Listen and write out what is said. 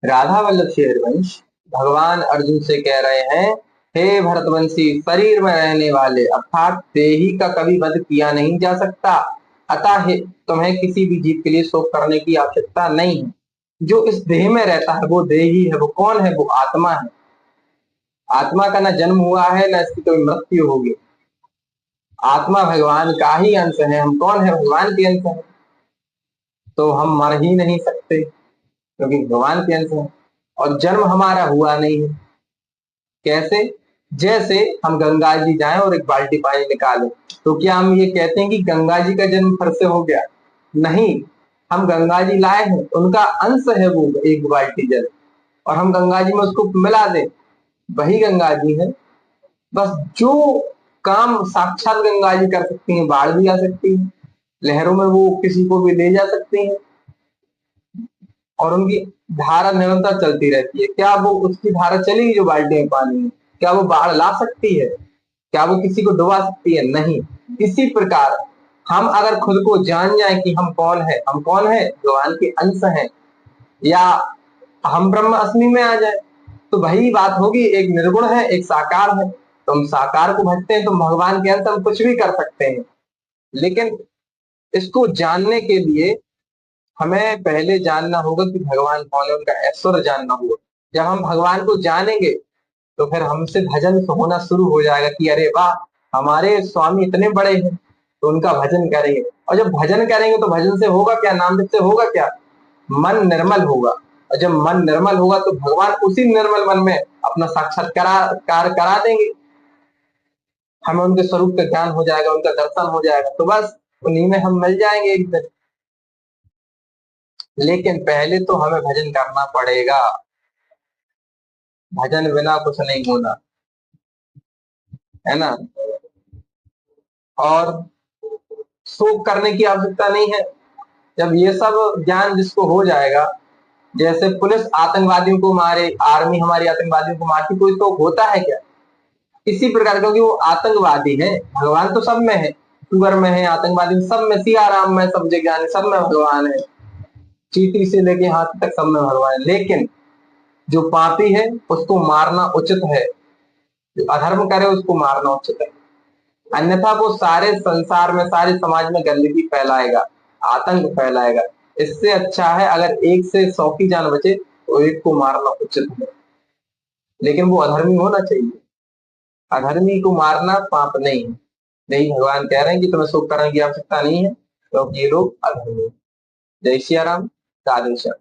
राधा वल्लभ से हरिवंश भगवान अर्जुन से कह रहे हैं, हे भरतवंशी, शरीर में रहने वाले अर्थात देही का कभी वध किया नहीं जा सकता, अतः तुम्हें किसी भी जीव के लिए शोक करने की आवश्यकता नहीं है। जो इस देह में रहता है वो देही है। वो कौन है? वो आत्मा है। आत्मा का ना जन्म हुआ है ना इसकी कोई मृत्यु होगी। आत्मा भगवान का ही अंश है। हम कौन है? भगवान के अंश है। तो हम मर ही नहीं सकते क्योंकि भगवान के अंश है। और जन्म हमारा हुआ नहीं है। कैसे? जैसे हम गंगा जी जाएं और एक बाल्टी पानी निकालें, तो क्या हम ये कहते हैं कि गंगा जी का जन्म फिर से हो गया? नहीं। हम गंगा जी लाए हैं, उनका अंश है वो एक बाल्टी जल, और हम गंगा जी में उसको मिला दें, वही गंगा जी है। बस जो काम साक्षात गंगा जी कर सकती हैं, बाढ़ भी आ सकती है, लहरों में वो किसी को भी ले जा सकती हैं, और उनकी धारा निरंतर चलती रहती है। क्या वो उसकी धारा चलेगी जो बाल्टी में पानी है? क्या वो बाढ़ ला सकती है? क्या वो किसी को डुबा सकती है? नहीं। इसी प्रकार हम अगर खुद को जान जाए कि हम कौन है, हम कौन है? भगवान के अंश हैं, या हम ब्रह्म अस्मि में आ जाए, तो वही बात होगी। एक निर्गुण है, एक साकार है। तो हम साकार को भजते हैं तो भगवान के अंश हम कुछ भी कर सकते हैं। लेकिन इसको जानने के लिए हमें पहले जानना होगा कि भगवान कौन है, उनका ऐश्वर्य जानना होगा। जब हम भगवान को जानेंगे तो फिर हमसे भजन होना शुरू हो जाएगा कि अरे वाह, हमारे स्वामी इतने बड़े हैं, तो उनका भजन करेंगे। और जब भजन करेंगे तो भजन से होगा क्या? नाम जप से होगा क्या? मन निर्मल होगा। और जब मन निर्मल होगा तो भगवान उसी निर्मल मन में अपना साक्षात्कार करा देंगे। हमें उनके स्वरूप का ज्ञान हो जाएगा, उनका दर्शन हो जाएगा, तो बस उन्हीं में हम मिल जाएंगे एक दिन। लेकिन पहले तो हमें भजन करना पड़ेगा। भजन बिना कुछ नहीं होना, है ना? और शोक करने की आवश्यकता नहीं है। जब ये सब ज्ञान जिसको हो जाएगा, जैसे पुलिस आतंकवादियों को मारे, आर्मी हमारी आतंकवादियों को मारती, कोई तो होता है क्या? इसी प्रकार, क्योंकि वो आतंकवादी है। भगवान तो सब में है, शुगर में है, आतंकवादी सब में, सियाराम में, सब जगह सब में भगवान है। चीटी से लेके हाथ तक सब में भगवान है। लेकिन जो पापी है उसको मारना उचित है, जो अधर्म करे उसको मारना उचित है। अन्यथा वो सारे संसार में, सारे समाज में गंदगी फैलाएगा, आतंक फैलाएगा। इससे अच्छा है अगर एक से 100 की जान बचे तो एक को मारना उचित है। लेकिन वो अधर्मी होना चाहिए। अधर्मी को मारना पाप नहीं है। नहीं, भगवान कह रहे हैं कि तुम्हें शोक करने की आवश्यकता नहीं है क्योंकि ये लोग अधर्मी। जय सिया राम, राधे श्याम।